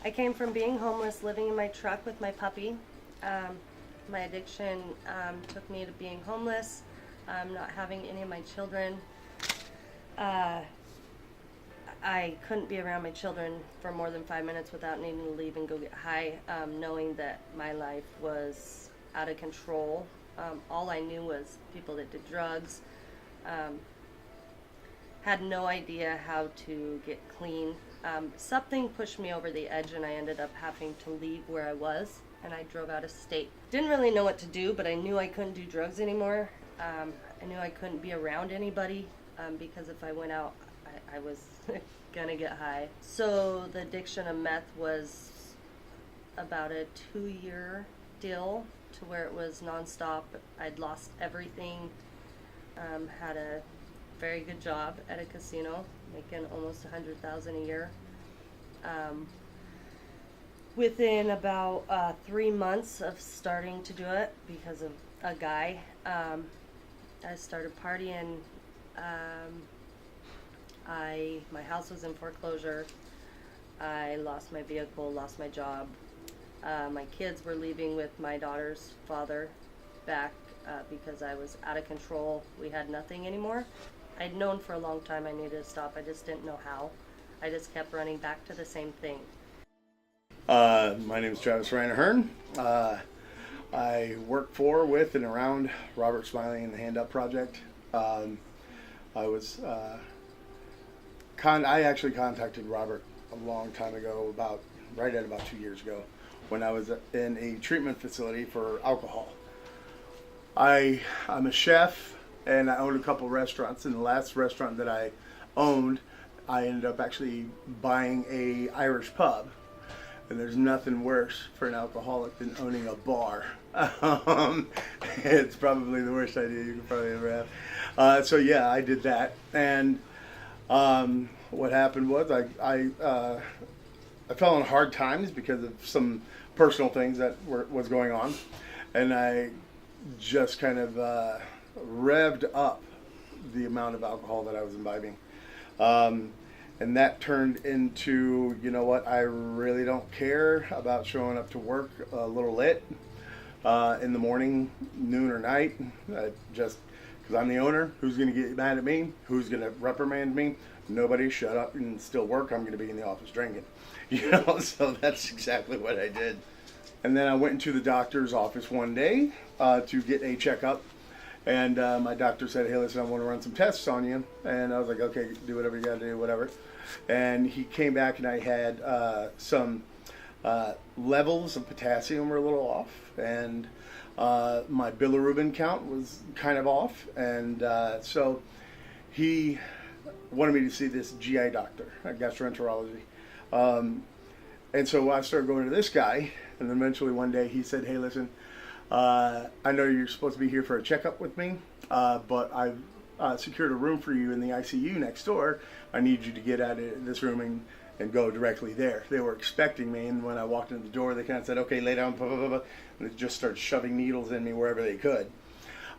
I came from being homeless, living in my truck with my puppy. My addiction took me to being homeless, not having any of my children. Uh, I couldn't be around my children for more than 5 minutes without needing to leave and go get high, knowing that my life was out of control. All I knew was people that did drugs, had no idea how to get clean. Something pushed me over the edge and I ended up having to leave where I was, and I drove out of state. Didn't really know what to do, but I knew I couldn't do drugs anymore. I knew I couldn't be around anybody because if I went out, I was gonna get high. So the addiction of meth was about a 2-year deal to where it was nonstop. I'd lost everything. Had a very good job at a casino, making almost $100,000 a year. Within about 3 months of starting to do it, because of a guy, I started partying. My house was in foreclosure. I lost my vehicle, lost my job. My kids were leaving with my daughter's father back because I was out of control. We had nothing anymore. I'd known for a long time I needed to stop. I just didn't know how. I just kept running back to the same thing. My name is Travis Reiner-Hearn. I work for, with, and around Robert Smiley and the Hand Up Project. I actually contacted Robert a long time ago, right at about 2 years ago, when I was in a treatment facility for alcohol. I'm a chef, and I owned a couple restaurants. And the last restaurant that I owned, I ended up actually buying a Irish pub. And there's nothing worse for an alcoholic than owning a bar. It's probably the worst idea you could probably ever have. So yeah, I did that. And what happened was I fell on hard times because of some personal things that was going on. And I just kind of revved up the amount of alcohol that I was imbibing. And that turned into, you know what, I really don't care about showing up to work a little lit in the morning, noon or night. Just because I'm the owner, who's going to get mad at me? Who's going to reprimand me? Nobody. Shut up and still work. I'm going to be in the office drinking. So that's exactly what I did. And then I went into the doctor's office one day to get a checkup. And my doctor said, hey, listen, I want to run some tests on you. And I was like, okay, do whatever you got to do, whatever. And he came back and I had some levels of potassium were a little off. And my bilirubin count was kind of off. And so he wanted me to see this GI doctor, gastroenterology. And so I started going to this guy. And then eventually one day he said, hey, listen, I know you're supposed to be here for a checkup with me, but I've secured a room for you in the ICU next door. I need you to get out of this room and go directly there. They were expecting me, and when I walked in the door, they kind of said, okay, lay down, blah, blah, blah, blah, and they just started shoving needles in me wherever they could.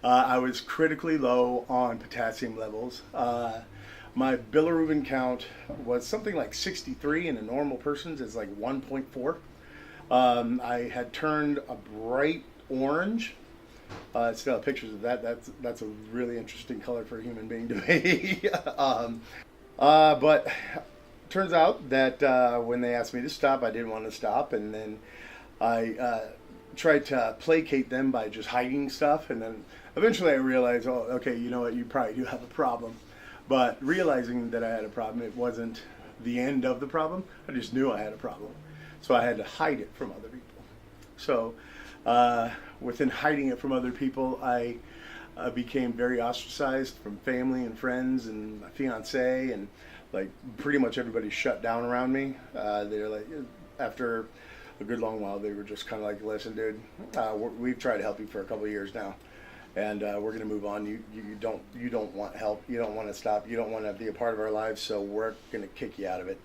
I was critically low on potassium levels. My bilirubin count was something like 63, and a normal person's is like 1.4. I had turned a bright orange. Still have pictures of that. That's a really interesting color for a human being to me. But turns out that when they asked me to stop, I didn't want to stop, and then I tried to placate them by just hiding stuff, and then eventually I realized, oh, okay, you know what, you probably do have a problem. But realizing that I had a problem, it wasn't the end of the problem. I just knew I had a problem, so I had to hide it from other people. So within hiding it from other people, I became very ostracized from family and friends and my fiance, and like pretty much everybody shut down around me. They're like, after a good long while, they were just kind of like, listen, dude, we've tried to help you for a couple of years now, and we're going to move on. You don't want help. You don't want to stop. You don't want to be a part of our lives, so we're going to kick you out of it.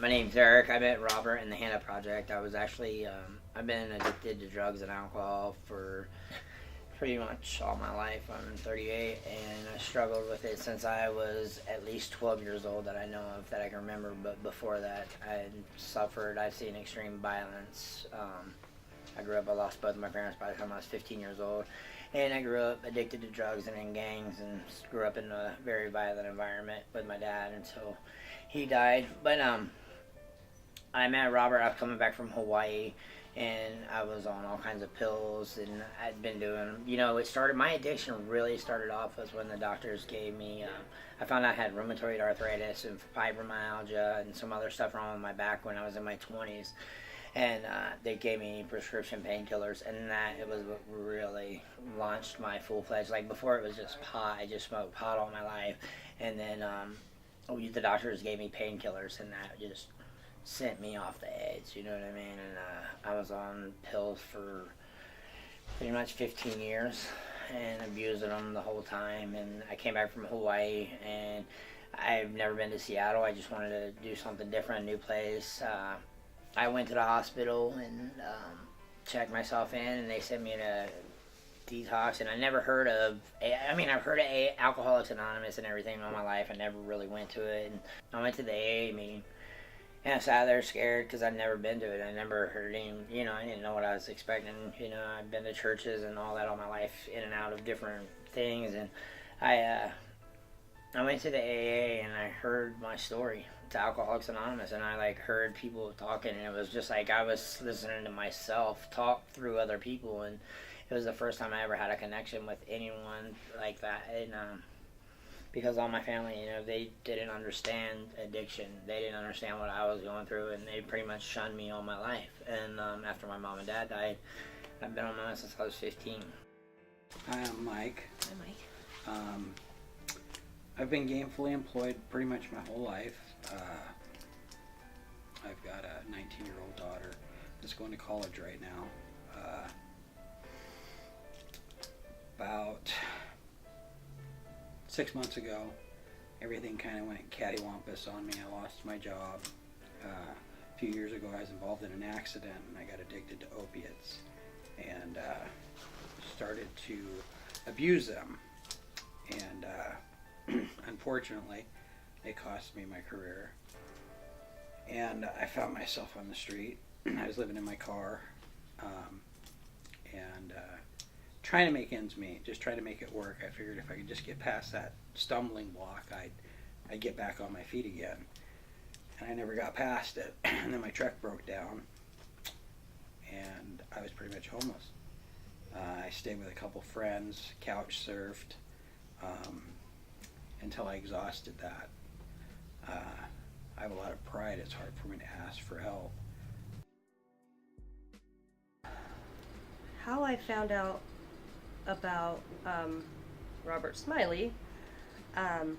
My name's Eric. I met Robert in the Hand Up Project. I was actually, I've been addicted to drugs and alcohol for pretty much all my life. I'm 38, and I struggled with it since I was at least 12 years old that I know of, that I can remember. But before that, I've seen extreme violence. I grew up, I lost both of my parents by the time I was 15 years old. And I grew up addicted to drugs and in gangs, and grew up in a very violent environment with my dad until he died. But I met Robert. I was coming back from Hawaii, and I was on all kinds of pills, and I'd been doing, my addiction really started off was when the doctors gave me, I found out I had rheumatoid arthritis and fibromyalgia and some other stuff wrong with my back when I was in my 20s. And they gave me prescription painkillers, and it was what really launched my full-fledged. Like, before it was just pot. I just smoked pot all my life. And then the doctors gave me painkillers, and that just sent me off the edge, you know what I mean? And I was on pills for pretty much 15 years and abusing them the whole time. And I came back from Hawaii, and I've never been to Seattle. I just wanted to do something different, a new place. I went to the hospital and checked myself in, and they sent me to detox. And I never heard of, I've heard of Alcoholics Anonymous and everything all my life. I never really went to it. And I went to the AA meeting, and I sat there scared because I'd never been to it. I never heard any, I didn't know what I was expecting. I've been to churches and all that all my life, in and out of different things. And I went to the AA, and I heard my story to Alcoholics Anonymous, and I heard people talking, and it was just like I was listening to myself talk through other people, and it was the first time I ever had a connection with anyone like that. And because all my family, they didn't understand addiction, they didn't understand what I was going through, and they pretty much shunned me all my life. And after my mom and dad died, I've been on my own since I was 15. Hi, I'm Mike. Hi, Mike. I've been gainfully employed pretty much my whole life. I've got a 19-year-old daughter that's going to college right now. About 6 months ago, everything kind of went cattywampus on me. I lost my job. A few years ago, I was involved in an accident, and I got addicted to opiates and started to abuse them. And unfortunately, it cost me my career. And I found myself on the street. I was living in my car, and trying to make ends meet, just trying to make it work. I figured if I could just get past that stumbling block, I'd get back on my feet again. And I never got past it. And then my truck broke down, and I was pretty much homeless. I stayed with a couple friends, couch surfed, until I exhausted that. I have a lot of pride. It's hard for me to ask for help. How I found out about Robert Smiley, the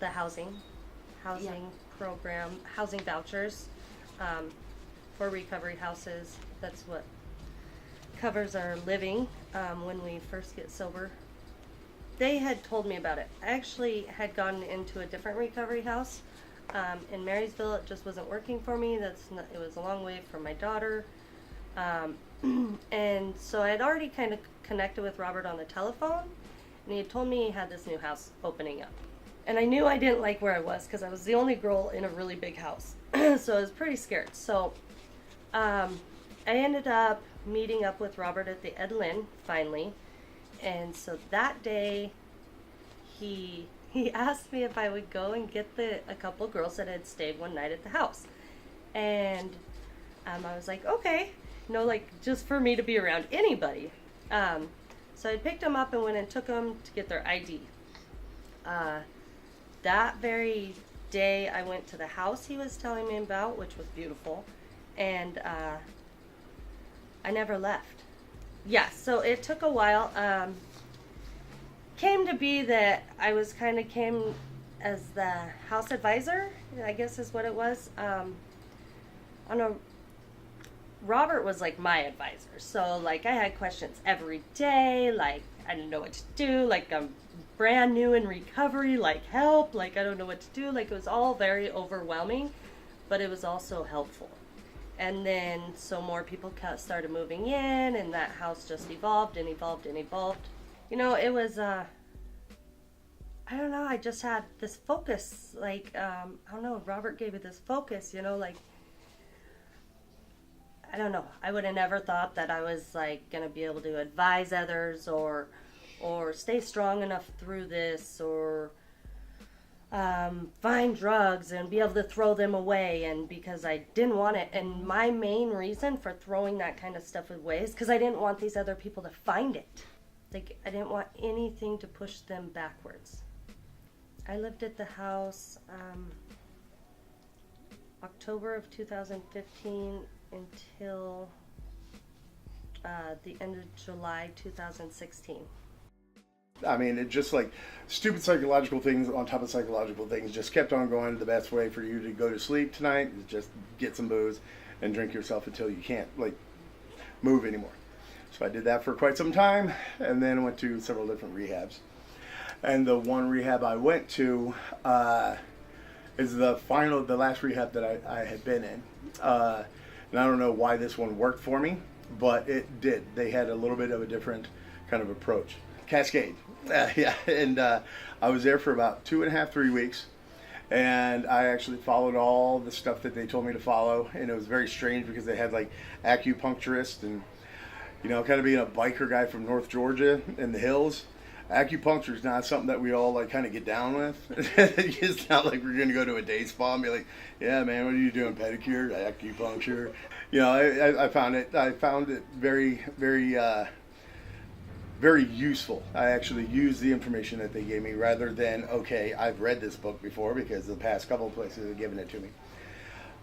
housing program, housing vouchers for recovery houses. That's what covers our living when we first get sober. They had told me about it. I actually had gotten into a different recovery house in Marysville. It just wasn't working for me. It was a long way from my daughter. And so I had already kind of connected with Robert on the telephone, and he had told me he had this new house opening up. And I knew I didn't like where I was because I was the only girl in a really big house. So I was pretty scared. So I ended up meeting up with Robert at the Ed Lynn, finally. And so that day, he asked me if I would go and get a couple girls that had stayed one night at the house. And I was like, okay, just for me to be around anybody. So I picked them up and went and took them to get their ID. That very day, I went to the house he was telling me about, which was beautiful, and I never left. Yeah, so it took a while. Came to be that I was came as the house advisor, I guess is what it was. Robert was like my advisor. So I had questions every day. I didn't know what to do. I'm brand new in recovery. Help. I don't know what to do. It was all very overwhelming, but it was also helpful. And then so more people started moving in, and that house just evolved and evolved and evolved. You know, it was I don't know, I just had this focus, like I don't know, Robert gave me this focus, you know, like I don't know, I would have never thought that I was like gonna be able to advise others or stay strong enough through this, or find drugs and be able to throw them away, and because I didn't want it. And my main reason for throwing that kind of stuff away is because I didn't want these other people to find it. Like, I didn't want anything to push them backwards. I lived at the house October of 2015 until the end of July 2016. I mean, it just like stupid psychological things on top of psychological things just kept on going. The best way for you to go to sleep tonight is just get some booze and drink yourself until you can't like move anymore. So I did that for quite some time, and then went to several different rehabs. And the one rehab I went to is the last rehab that I had been in. And I don't know why this one worked for me, but it did. They had a little bit of a different kind of approach. Cascade. Yeah, and I was there for about 2.5, 3 weeks, and I actually followed all the stuff that they told me to follow, and it was very strange because they had like acupuncturists, and you know, kind of being a biker guy from North Georgia in the hills, acupuncture is not something that we all like kind of get down with. It's not like we're going to go to a day spa and be like, yeah, man, what are you doing? Pedicure, acupuncture. You know, I found it very, very, very useful. I actually used the information that they gave me rather than, okay, I've read this book before, because the past couple of places have given it to me.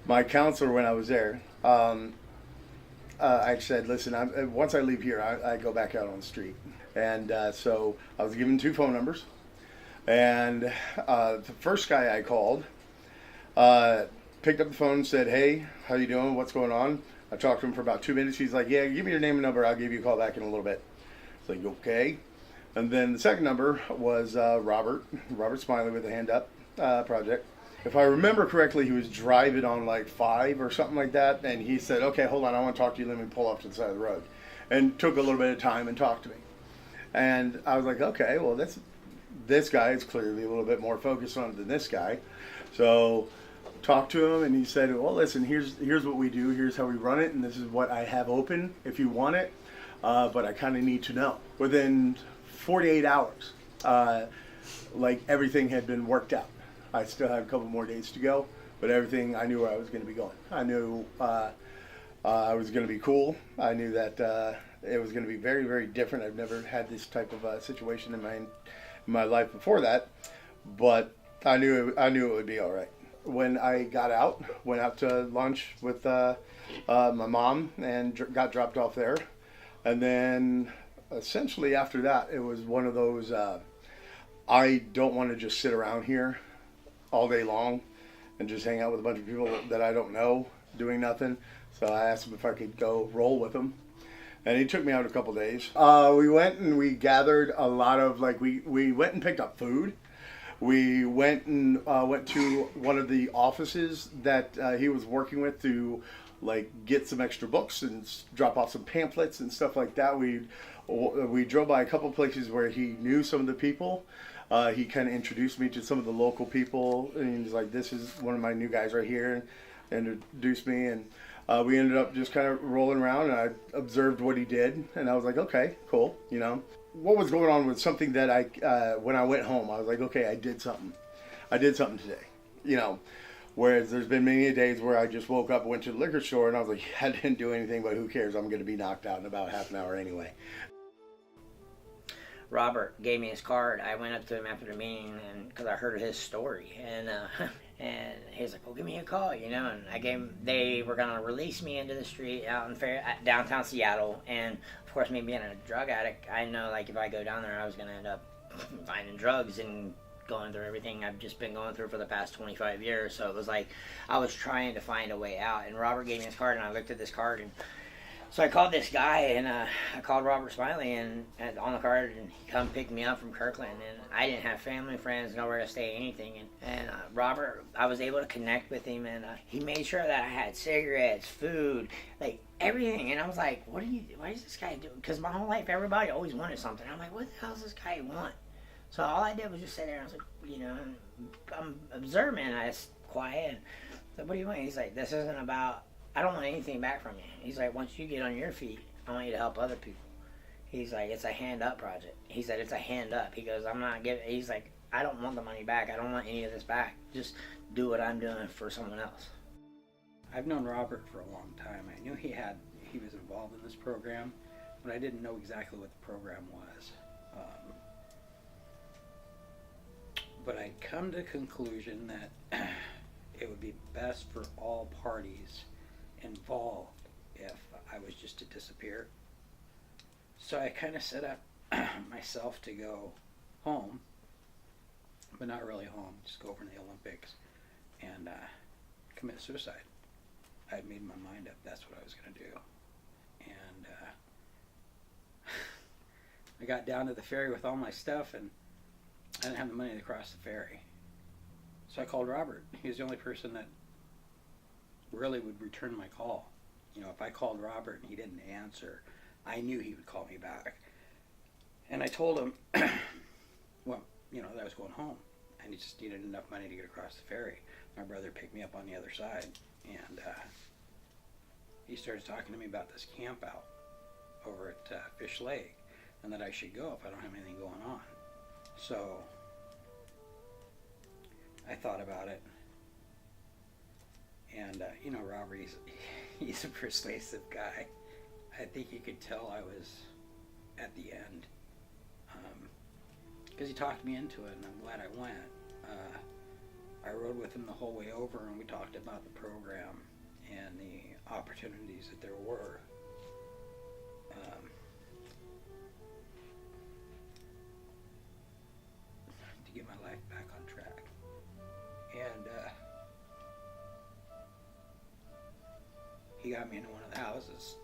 My counselor, when I was there, I said, listen, once I leave here, I go back out on the street. And so I was given 2 phone numbers. And the first guy I called picked up the phone and said, hey, how you doing? What's going on? I talked to him for about 2 minutes. He's like, yeah, give me your name and number. I'll give you a call back in a little bit. It's like, okay. And then the second number was Robert Smiley with the Hand Up Project. If I remember correctly, he was driving on like 5 or something like that. And he said, okay, hold on, I want to talk to you. Let me pull off to the side of the road. And took a little bit of time and talked to me. And I was like, okay, well, this guy is clearly a little bit more focused on it than this guy. So talked to him, and he said, well, listen, here's what we do. Here's how we run it, and this is what I have open if you want it. But I kind of need to know. Within 48 hours, like everything had been worked out. I still had a couple more days to go, but everything, I knew where I was going to be going. I knew I was going to be cool. I knew that it was going to be very, very different. I've never had this type of situation in my life before that, but I knew it would be all right. When I got out, went out to lunch with my mom and got dropped off there, and then essentially after that, it was one of those. I don't want to just sit around here all day long and just hang out with a bunch of people that I don't know doing nothing. So I asked him if I could go roll with him. And he took me out a couple days. We went and we gathered a lot of, like, we went and picked up food. We went and went to one of the offices that he was working with to, like, get some extra books and drop off some pamphlets and stuff like that. We drove by a couple places where he knew some of the people. He kind of introduced me to some of the local people, and he's like, this is one of my new guys right here, and introduced me, and we ended up just kind of rolling around, and I observed what he did, and I was like, okay, cool, you know. What was going on was something that when I went home, I was like, okay, I did something today, you know. Whereas there's been many days where I just woke up, went to the liquor store, and I was like, I didn't do anything, but who cares? I'm going to be knocked out in about half an hour anyway. Robert gave me his card. I went up to him after the meeting, and because I heard his story, and he was like, "Well, give me a call," you know. And they were gonna release me into the street out in downtown Seattle, and of course, me being a drug addict, I know like if I go down there, I was gonna end up finding drugs and going through everything I've just been going through for the past 25 years. So it was like I was trying to find a way out. And Robert gave me his card, and I looked at this card, and So I called this guy, and I called Robert Smiley, and on the card, and he come pick me up from Kirkland, and I didn't have family, friends, nowhere to stay, anything, and Robert, I was able to connect with him, and he made sure that I had cigarettes, food, like everything, and I was like, why is this guy doing? Because my whole life, everybody always wanted something. I'm like, what the hell does this guy want? So all I did was just sit there, and I was like, I'm observing, I was quiet, and I said, what do you want? He's like, this isn't about, I don't want anything back from you. He's like, once you get on your feet, I want you to help other people. He's like, it's a hand up project. He said, it's a hand up. He goes, I'm not giving, he's like, I don't want the money back. I don't want any of this back. Just do what I'm doing for someone else. I've known Robert for a long time. I knew he was involved in this program, but I didn't know exactly what the program was. But I'd come to the conclusion that it would be best for all parties involved if I was just to disappear. So I kind of set up myself to go home, but not really home, just go over to the Olympics and commit suicide. I had made my mind up that's what I was going to do. And I got down to the ferry with all my stuff, and I didn't have the money to cross the ferry. So I called Robert. He was the only person that really would return my call. If I called Robert and he didn't answer, I knew he would call me back. And I told him, well, that I was going home, and he just needed enough money to get across the ferry. My brother picked me up on the other side, and he started talking to me about this camp out over at Fish Lake, and that I should go if I don't have anything going on. So I thought about it. And, Robert, he's a persuasive guy. I think he could tell I was at the end. Because he talked me into it, and I'm glad I went. I rode with him the whole way over, and we talked about the program and the opportunities that there were. To get my life back on track. And he got me into one of the houses.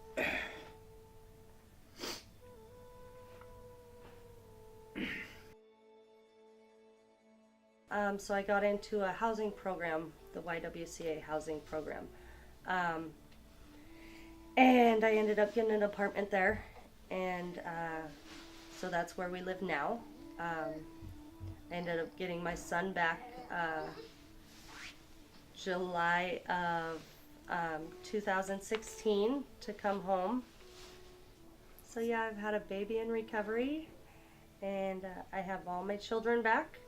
So I got into a housing program, the YWCA housing program. And I ended up getting an apartment there. And so that's where we live now. I ended up getting my son back July of 2016 to come home. So yeah, I've had a baby in recovery, and I have all my children back.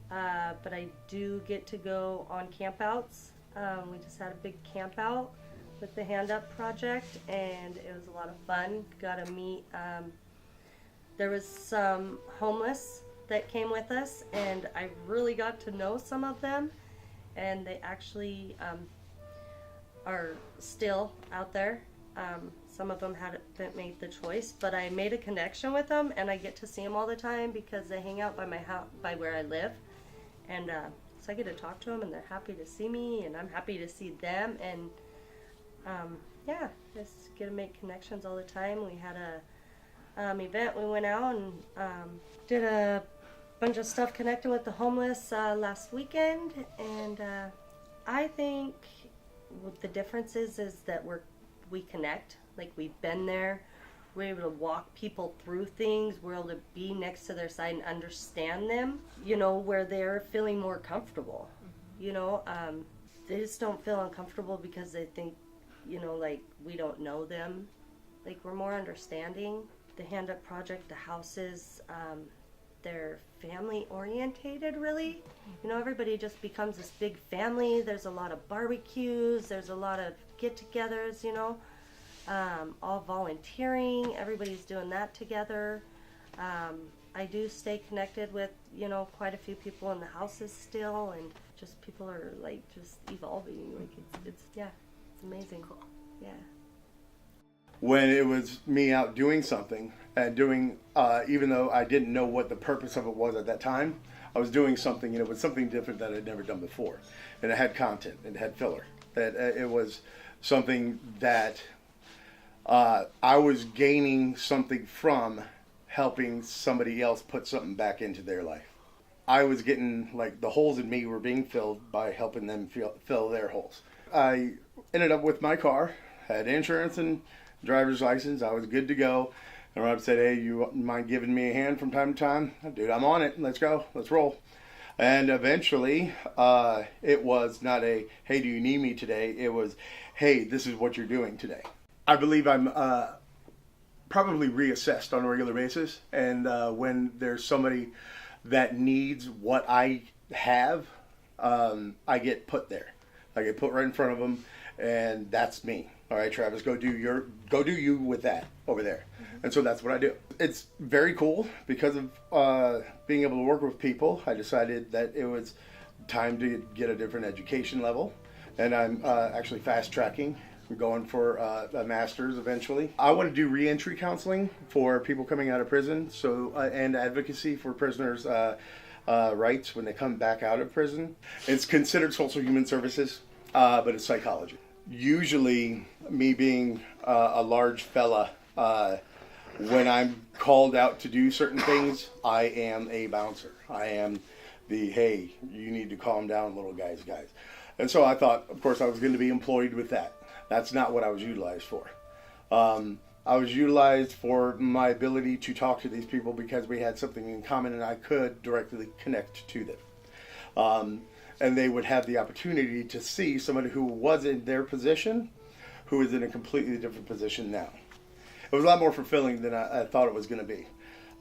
But I do get to go on campouts. We just had a big camp out with the Hand Up Project, and it was a lot of fun. Got to meet, there was some homeless that came with us, and I really got to know some of them, and they actually are still out there. Some of them haven't made the choice, but I made a connection with them, and I get to see them all the time because they hang out by my house, by where I live. And so I get to talk to them, and they're happy to see me, and I'm happy to see them. And yeah, just get to make connections all the time. We had a event. We went out and did a bunch of stuff connecting with the homeless last weekend. And I think the difference is that we connect. Like, we've been there. We're able to walk people through things. We're able to be next to their side and understand them, where they're feeling more comfortable. They just don't feel uncomfortable because they think, like, we don't know them. Like, we're more understanding. The Hand Up Project, the houses, they're family orientated, really. Everybody just becomes this big family. There's a lot of barbecues. There's a lot of get-togethers, all volunteering. Everybody's doing that together. I do stay connected with, quite a few people in the houses still, and just people are like just evolving. Like it's amazing. Cool. Yeah. When it was me out doing something and doing, even though I didn't know what the purpose of it was at that time, I was doing something, and it was something different that I'd never done before. And it had content, it had filler. That it was something that I was gaining something from helping somebody else put something back into their life. I was getting, like, the holes in me were being filled by helping them fill their holes. I ended up with my car, had insurance and driver's license. I was good to go. And Rob said, hey, you mind giving me a hand from time to time? Dude, I'm on it. Let's go. Let's roll. And eventually, it was not a, hey, do you need me today? It was, hey, this is what you're doing today. I believe I'm probably reassessed on a regular basis. And when there's somebody that needs what I have, I get put there. I get put right in front of them, and that's me. All right, Travis, go do you with that over there. And so that's what I do. It's very cool because of being able to work with people. I decided that it was time to get a different education level, and I'm actually fast tracking. I'm going for a master's eventually. I want to do reentry counseling for people coming out of prison, so and advocacy for prisoners' rights when they come back out of prison. It's considered social human services, but it's psychology. Usually, me being a large fella, when I'm called out to do certain things, I am a bouncer. I am the, hey, you need to calm down, little guys. And so I thought, of course, I was going to be employed with that. That's not what I was utilized for. I was utilized for my ability to talk to these people because we had something in common and I could directly connect to them. And they would have the opportunity to see somebody who was in their position, who is in a completely different position now. It was a lot more fulfilling than I thought it was going to be.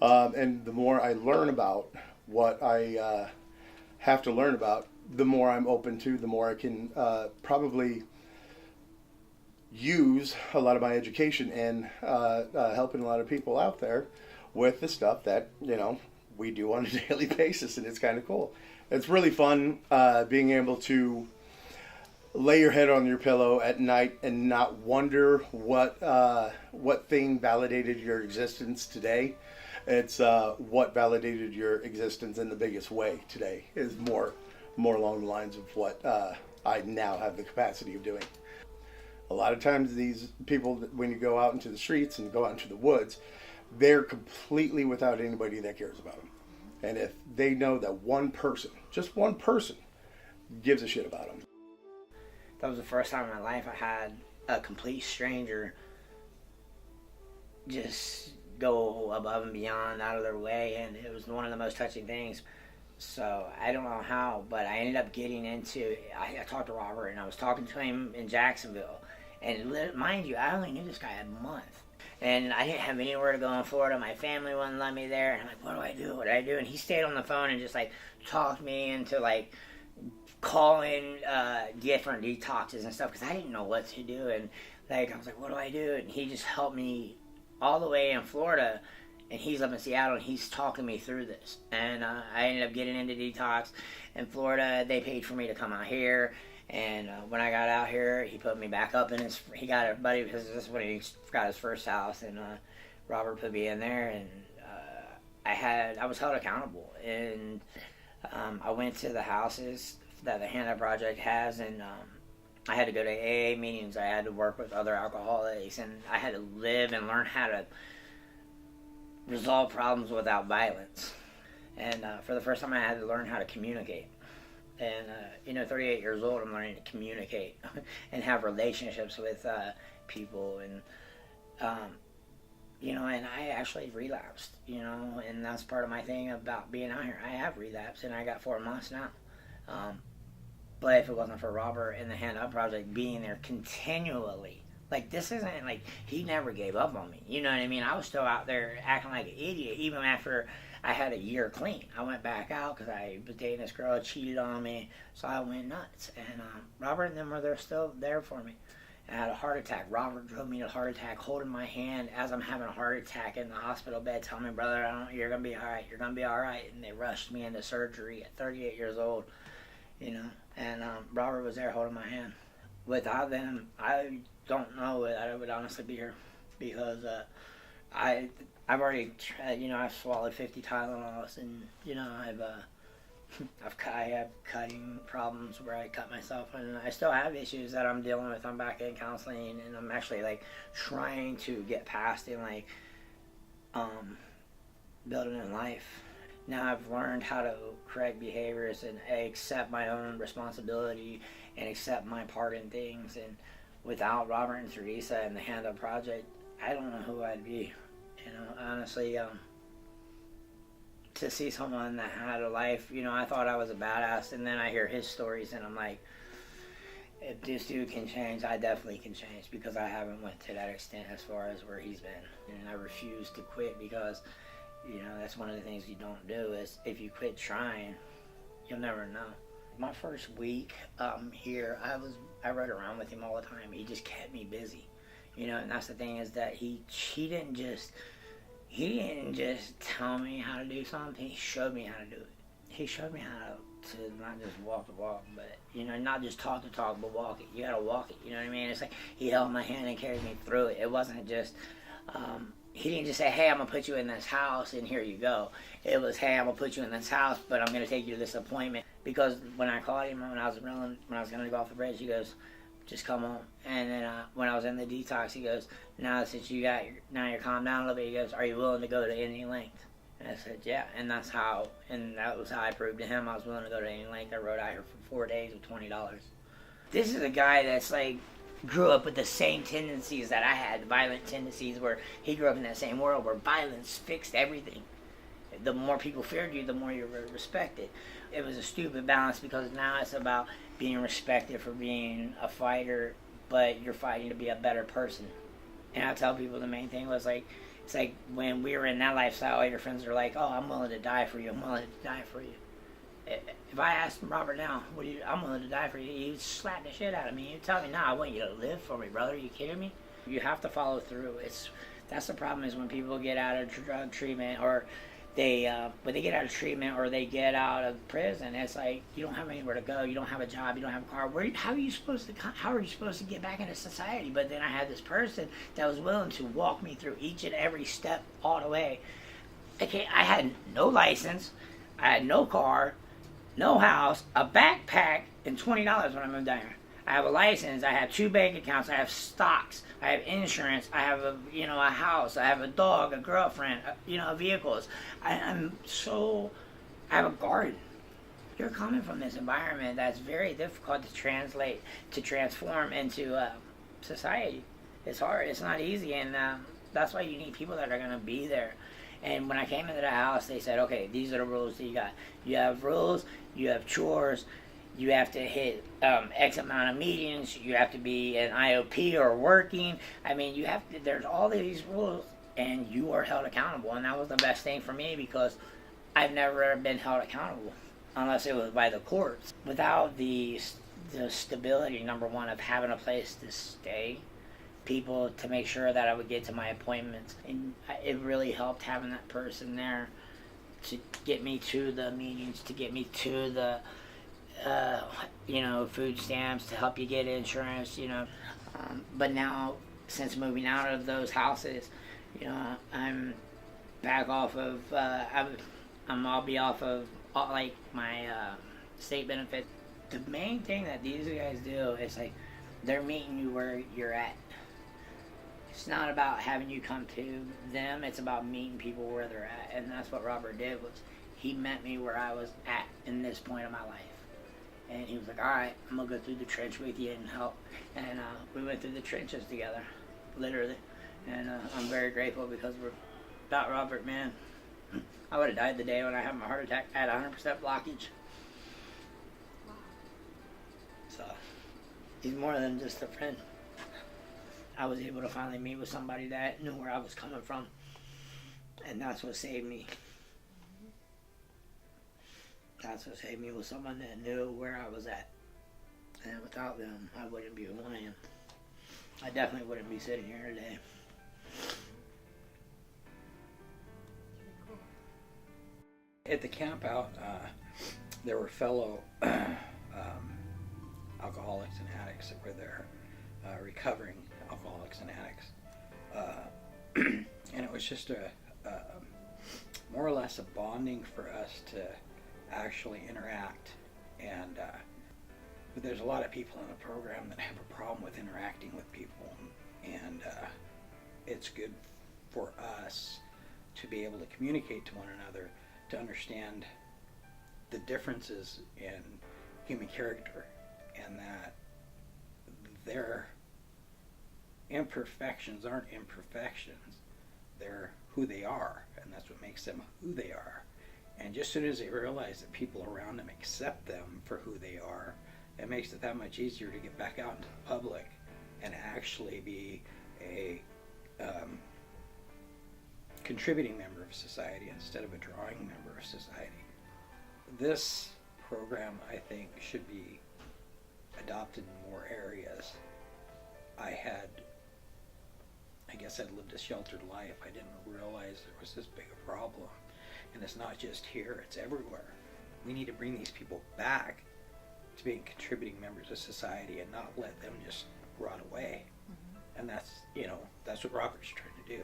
And the more I learn about what I have to learn about, the more I'm open to, the more I can probably use a lot of my education and helping a lot of people out there with the stuff that, we do on a daily basis, and it's kind of cool. It's really fun being able to lay your head on your pillow at night and not wonder what thing validated your existence today. It's what validated your existence in the biggest way today is more along the lines of what I now have the capacity of doing. A lot of times these people, when you go out into the streets and go out into the woods, they're completely without anybody that cares about them. And if they know that one person, just one person, gives a shit about them. That was the first time in my life I had a complete stranger just go above and beyond, out of their way, and it was one of the most touching things. So I don't know how, but I ended up getting into, I talked to Robert, and I was talking to him in Jacksonville. And mind you, I only knew this guy a month. And I didn't have anywhere to go in Florida. My family wouldn't let me there. And I'm like, what do I do? What do I do? And he stayed on the phone and just, talked me into, calling different detoxes and stuff. Because I didn't know what to do. And, I was like, what do I do? And he just helped me all the way in Florida. And he's up in Seattle, and he's talking me through this. And I ended up getting into detox in Florida. They paid for me to come out here. And when I got out here, he put me back up in he got a buddy, because this is when he got his first house, and Robert put me in there, and I was held accountable. And I went to the houses that the Hand Up Project has, and I had to go to AA meetings. I had to work with other alcoholics, and I had to live and learn how to resolve problems without violence. And for the first time, I had to learn how to communicate. And, 38 years old, I'm learning to communicate and have relationships with people. And, and I actually relapsed, and that's part of my thing about being out here. I have relapsed, and I got 4 months now. But if it wasn't for Robert and the Hand Up Project being there continually, this isn't, he never gave up on me. You know what I mean? I was still out there acting like an idiot, even after I had a year clean. I went back out because I was dating this girl, cheated on me, so I went nuts. And Robert and them were still there for me. I had a heart attack. Robert drove me to a heart attack, holding my hand as I'm having a heart attack in the hospital bed, telling me, brother, you're going to be all right. You're going to be all right. And they rushed me into surgery at 38 years old, And Robert was there holding my hand. Without them, I don't know that I would honestly be here, because I've already, I've swallowed 50 Tylenols, and, I've I have cutting problems where I cut myself, and I still have issues that I'm dealing with. I'm back in counseling, and I'm actually like trying to get past it, like building in life. Now I've learned how to correct behaviors and accept my own responsibility and accept my part in things. And without Robert and Teresa and the Hand Up Project, I don't know who I'd be. You know, honestly, to see someone that had a life, you know, I thought I was a badass, and then I hear his stories, and I'm like, if this dude can change, I definitely can change, because I haven't went to that extent as far as where he's been. And I refuse to quit, because, you know, that's one of the things you don't do, is if you quit trying, you'll never know. My first week here, I rode around with him all the time. He just kept me busy, you know, and that's the thing, is that he didn't just tell me how to do something. He showed me how to do it. He showed me how to not just walk the walk, but, you know, not just talk the talk, but walk it. You gotta walk it, you know what I mean? It's like he held my hand and carried me through it. It wasn't just, he didn't just say, hey, I'm gonna put you in this house and here you go. It was, hey, I'm gonna put you in this house, but I'm gonna take you to this appointment. Because when I called him, when I was gonna go off the bridge, he goes, just come home. And then when I was in the detox, he goes, now since you're calmed down a little bit, he goes, are you willing to go to any length? And I said, yeah. And that was how I proved to him I was willing to go to any length. I rode out here for 4 days with $20. This is a guy that's like, grew up with the same tendencies that I had, violent tendencies, where he grew up in that same world where violence fixed everything. The more people feared you, the more you were respected. It was a stupid balance, because now it's about being respected for being a fighter, but you're fighting to be a better person. And I tell people the main thing was like, it's like when we were in that lifestyle, all your friends are like, oh, I'm willing to die for you, I'm willing to die for you. If I asked Robert now, I'm willing to die for you, he'd slap the shit out of me. He'd tell me, I want you to live for me, brother. Are you kidding me? You have to follow through. That's the problem, is when people get out of drug treatment, or when they get out of treatment or they get out of prison, it's like you don't have anywhere to go, you don't have a job, you don't have a car. How are you supposed to get back into society? But then I had this person that was willing to walk me through each and every step all the way. Okay, I had no license, I had no car, no house, a backpack, and $20 when I moved down here. I have a license, I have 2 bank accounts, I have stocks, I have insurance, I have a house, I have a dog, a girlfriend, vehicles. I have a garden. You're coming from this environment that's very difficult to transform into society. It's hard, it's not easy, and that's why you need people that are going to be there. And when I came into the house, they said, okay, these are the rules that you got. You have rules, you have chores, you have to hit X amount of meetings, you have to be an IOP or working. I mean, there's all these rules, and you are held accountable. And that was the best thing for me, because I've never been held accountable, unless it was by the courts. Without the stability, number one, of having a place to stay, people to make sure that I would get to my appointments. And it really helped having that person there to get me to the meetings, to get me to the food stamps, to help you get insurance, but now, since moving out of those houses, I'm back off of, I'll be off of like my state benefit. The main thing that these guys do is like, they're meeting you where you're at. It's not about having you come to them, it's about meeting people where they're at. And that's what Robert did, was he met me where I was at in this point of my life. And he was like, all right, I'm going to go through the trench with you and help. And we went through the trenches together, literally. And I'm very grateful, because without Robert, man, I would have died the day when I had my heart attack. I had 100% blockage. So, he's more than just a friend. I was able to finally meet with somebody that knew where I was coming from. And that's what saved me. That's what saved me, was someone that knew where I was at. And without them, I wouldn't be who I am. I definitely wouldn't be sitting here today. At the camp out, there were fellow alcoholics and addicts that were there, recovering alcoholics and addicts. And it was just more or less a bonding for us to actually interact. And but there's a lot of people in the program that have a problem with interacting with people, and it's good for us to be able to communicate to one another, to understand the differences in human character, and that their imperfections aren't imperfections. They're who they are, and that's what makes them who they are. And just as soon as they realize that people around them accept them for who they are, it makes it that much easier to get back out into the public and actually be a contributing member of society instead of a drawing member of society. This program, I think, should be adopted in more areas. I guess I'd lived a sheltered life. I didn't realize there was this big a problem. And it's not just here, it's everywhere. We need to bring these people back to being contributing members of society and not let them just rot away. Mm-hmm. And that's what Robert's trying to do.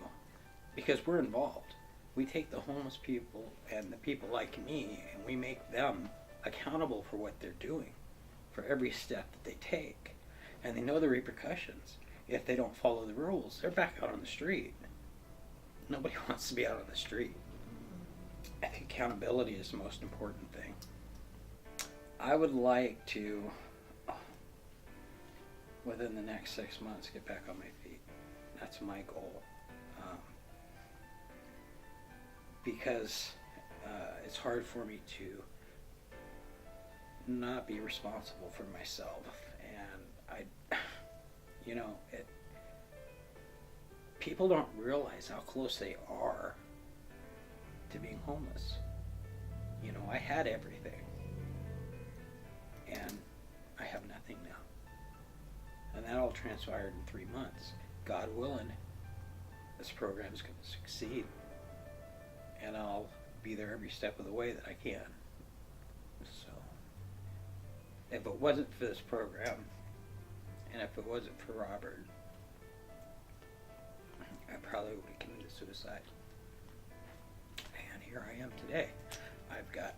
Because we're involved. We take the homeless people and the people like me, and we make them accountable for what they're doing, for every step that they take. And they know the repercussions. If they don't follow the rules, they're back out on the street. Nobody wants to be out on the street. I think accountability is the most important thing. I would like to, within the next 6 months, get back on my feet. That's my goal. Because it's hard for me to not be responsible for myself. And people don't realize how close they are to being homeless. I had everything, and I have nothing now. And that all transpired in 3 months. God willing, this program is going to succeed, and I'll be there every step of the way that I can. So, if it wasn't for this program, and if it wasn't for Robert, I probably would have committed suicide. And here I am today. I've got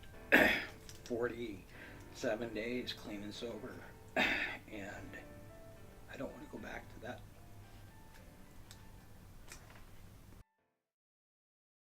47 days clean and sober, and